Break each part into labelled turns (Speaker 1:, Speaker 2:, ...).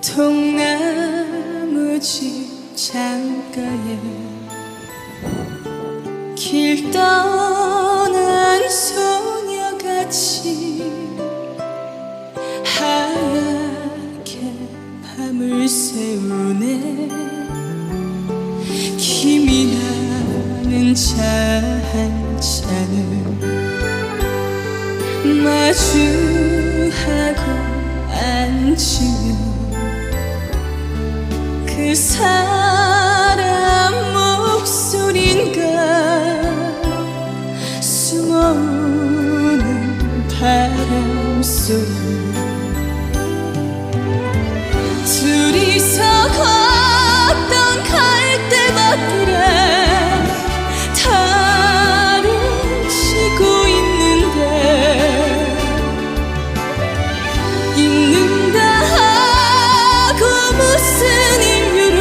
Speaker 1: 통나무집 창가에 길 떠난 소녀같이 하얗게 밤을 새우네. 김이 나는 차 한 잔을 마주하고 앉으면 그 사람 목소린가 숨어오는 바람소리. 둘이서 걷던 갈대밭길에 달을 치고 있는데 잊는다 하고 무슨 이유로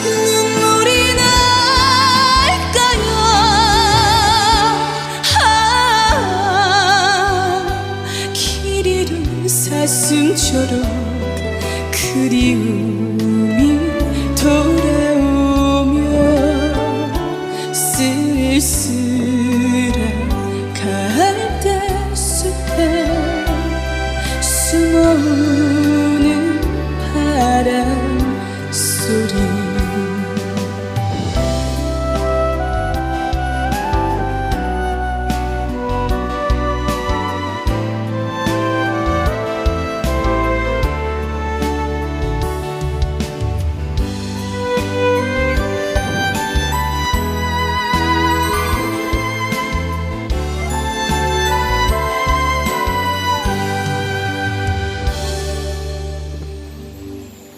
Speaker 1: 눈물이 날까요? 길 잃은 사슴처럼 그리움이 돌아오며 쓸쓸한 갈대숲에 숨어오는 바람 소리.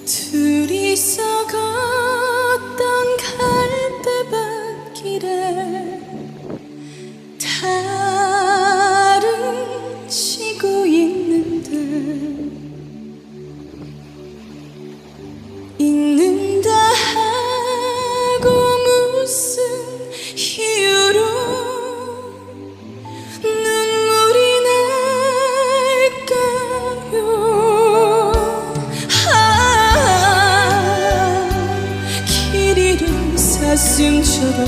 Speaker 1: 둘이서 걷던 갈대밭길에 달은 치고 있는데 잊는다 하고 무슨 이유로 눈물이 날까요? 사슴처럼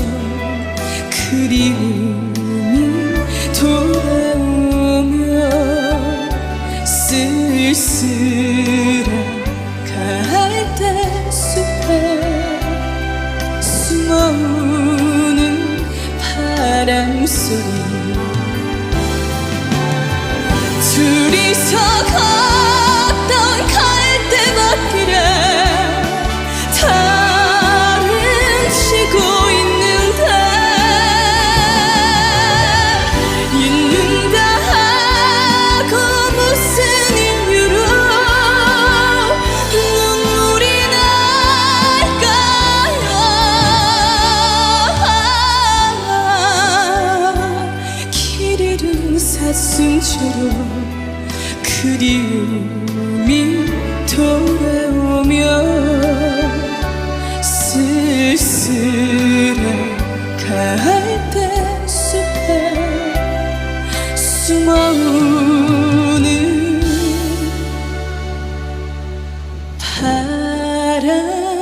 Speaker 1: 그리움이 돌아오며 쓸쓸한 갈대숲에 숨어오는 바람소리. 둘이서 걷던 갈대밭길에 치고 있는데 잊는다 하고 무슨 이유로 눈물이 날까요? 길 잃은 사슴처럼 그리움이 돌아오며 쓸쓸한 갈대숲에 숨어오는 바람